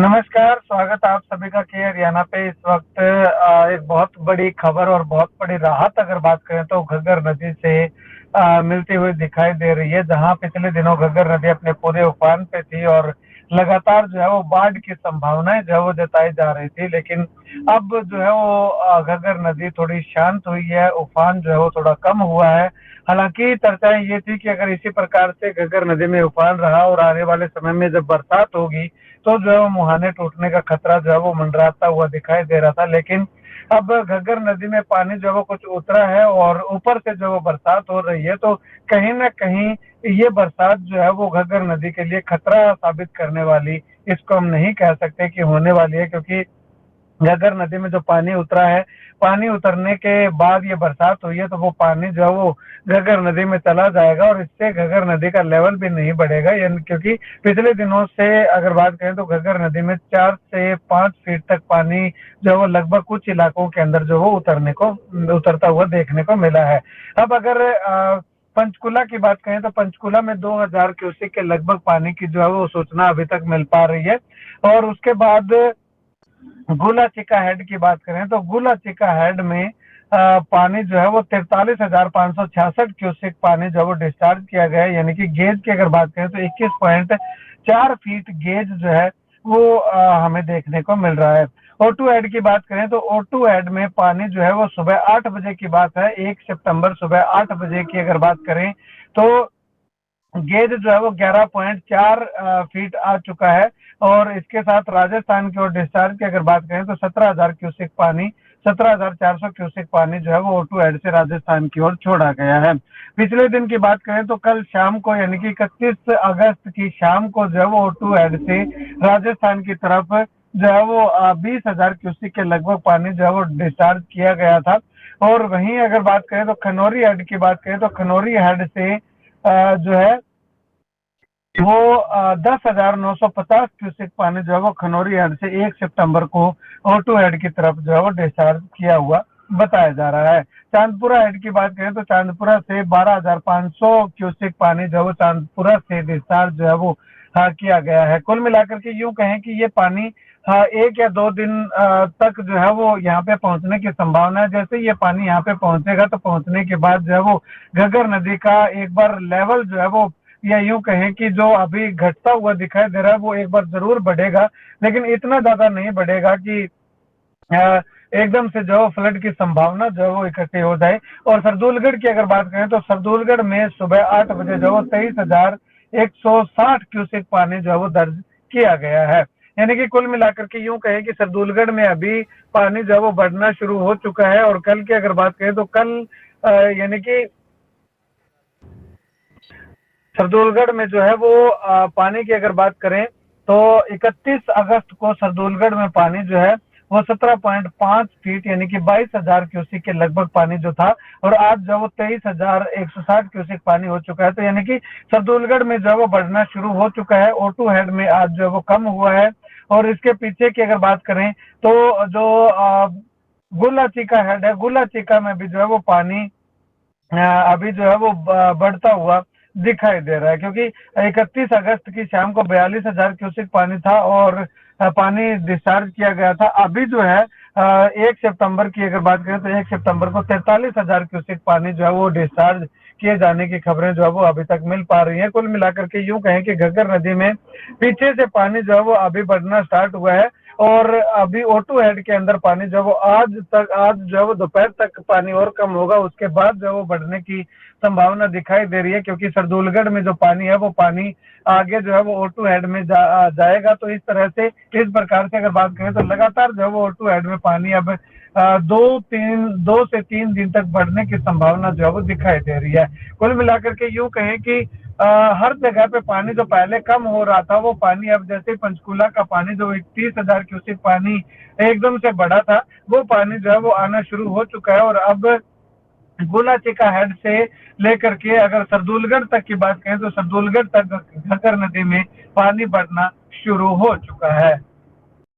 नमस्कार, स्वागत है आप सभी का के हरियाणा पे। इस वक्त एक बहुत बड़ी खबर और बहुत बड़ी राहत अगर बात करें तो घग्गर नदी से मिलती हुई दिखाई दे रही है। जहां पिछले दिनों घग्गर नदी अपने पूरे उफान पे थी और लगातार जो है वो बाढ़ की संभावनाएं जो है वो जताई जा रही थी, लेकिन अब जो है वो घग्गर नदी थोड़ी शांत हुई है, उफान जो है वो थोड़ा कम हुआ है। हालांकि चर्चाएं ये थी कि अगर इसी प्रकार से घग्गर नदी में उफान रहा और आने वाले समय में जब बरसात होगी तो जो है वो मुहाने टूटने का खतरा जो है वो मंडराता हुआ दिखाई दे रहा था। लेकिन अब घग्गर नदी में पानी जो है वो कुछ उतरा है और ऊपर से जो वो बरसात हो रही है, तो कहीं ना कहीं ये बरसात जो है वो घग्गर नदी के लिए खतरा साबित करने वाली, इसको हम नहीं कह सकते कि होने वाली है, क्योंकि घग्गर नदी में जो पानी उतरा है, पानी उतरने के बाद ये बरसात हुई है, तो वो पानी जो है वो घग्गर नदी में चला जाएगा और इससे घग्गर नदी का लेवल भी नहीं बढ़ेगा। यानी क्योंकि पिछले दिनों से अगर बात करें तो घग्गर नदी में 4 से 5 फीट तक पानी जो है वो लगभग कुछ इलाकों के अंदर जो वो उतरता हुआ देखने को मिला है। अब अगर पंचकुला की बात करें तो पंचकुला में 2000 क्यूसेक के लगभग पानी की जो है वो सूचना अभी तक मिल पा रही है। और उसके बाद गुला चिका हेड की बात करें तो गुला चिका हेड में पानी जो है वो 43,566 क्यूसेक पानी जो है वो डिस्चार्ज किया गया है। यानी कि गेज की अगर बात करें तो 21.4 फीट गेज जो है वो हमें देखने को मिल रहा है। O2 हेड की बात करें तो O2 हेड में पानी जो है वो सुबह 8 बजे की बात है, 1 सितंबर सुबह 8 बजे की अगर बात करें तो गेज जो है वो 11.4 फीट आ चुका है। और इसके साथ राजस्थान की ओर डिस्चार्ज की अगर बात करें तो 17,400 क्यूसेक पानी जो है वो O2 हेड से राजस्थान की ओर छोड़ा गया है। पिछले दिन की बात करें तो कल शाम को यानी कि 31 अगस्त की शाम को जो है वो O2 हेड से राजस्थान की तरफ जो है वो 20,000 क्यूसेक के लगभग पानी जो है वो डिस्चार्ज किया गया था। और वहीं अगर बात करें तो खनौरी हेड की बात करें तो खनौरी हेड से जो है वो 10,950 क्यूसेक पानी जो है वो खनौरी हेड से 1 सितंबर को O2 हेड की तरफ जो है वो डिस्चार्ज किया हुआ बताया जा रहा है। चांदपुरा हेड की बात करें तो चांदपुरा से 12,500 क्यूसेक पानी जो है वो चांदपुरा से डिस्चार्ज जो है वो किया गया है। कुल मिलाकर के यूं कहें कि ये पानी 1 या 2 दिन तक जो है वो यहाँ पे पहुंचने की संभावना है। जैसे ये पानी यहाँ पे पहुंचेगा तो पहुंचने के बाद जो है वो घग्गर नदी का एक बार लेवल जो है वो, या यूं कहें कि जो अभी घटता हुआ दिखाई दे रहा है, वो एक बार जरूर बढ़ेगा, लेकिन इतना ज्यादा नहीं बढ़ेगा कि एकदम से जो फ्लड की संभावना जो है वो इकट्ठी हो जाए। और सरदूलगढ़ की अगर बात करें तो सरदूलगढ़ में सुबह 8 बजे जो 23,160 क्यूसेक पानी जो है वो दर्ज किया गया है। यानी कि कुल मिलाकर के यूं कहें कि सरदूलगढ़ में अभी पानी जो है वो बढ़ना शुरू हो चुका है। और कल की अगर बात करें तो कल यानी कि सरदूलगढ़ में जो है वो पानी की अगर बात करें तो 31 अगस्त को सरदूलगढ़ में पानी जो है वो 17.5 फीट यानी कि 22,000 क्यूसेक के लगभग पानी जो था, और आज जो वो 23,160 क्यूसेक पानी हो चुका है। तो यानी कि सरदूलगढ़ में जो है वो बढ़ना शुरू हो चुका है। O2 हेड में आज जो है वो कम हुआ है। और इसके पीछे की अगर बात करें तो जो गुला चिका हेड है, गुला चिका में भी जो है वो पानी अभी जो है वो बढ़ता हुआ दिखाई दे रहा है, क्योंकि 31 अगस्त की शाम को 42,000 क्यूसेक पानी था और पानी डिस्चार्ज किया गया था। अभी जो है 1 सितंबर की अगर बात करें तो 1 सितंबर को 43,000 क्यूसेक पानी जो है वो डिस्चार्ज किए जाने की खबरें जो है वो अभी तक मिल पा रही हैं। कुल मिलाकर के यूं कहें कि घग्गर नदी में पीछे से पानी जो है वो अभी बढ़ना स्टार्ट हुआ है। और अभी O2 हेड के अंदर पानी जो है वो आज जो है वो दोपहर तक पानी और कम होगा, उसके बाद जो है वो बढ़ने की संभावना दिखाई दे रही है, क्योंकि सरदूलगढ़ में जो पानी है वो पानी आगे जो है वो O2 हेड में जाएगा। तो इस तरह से, इस प्रकार से अगर बात करें तो लगातार जो है वो O2 हेड में पानी अब 2 से 3 दिन तक बढ़ने की संभावना जो है वो दिखाई दे रही है। कुल मिलाकर के यूं कहें कि हर जगह पे पानी जो पहले कम हो रहा था वो पानी अब, जैसे पंचकूला का पानी जो 31,000 क्यूसेक पानी एकदम से बढ़ा था, वो पानी जो है वो आना शुरू हो चुका है। और अब गोला चिका हेड से लेकर के अगर सरदूलगढ़ तक की बात करें तो सरदूलगढ़ तक घग्गर नदी में पानी बढ़ना शुरू हो चुका है।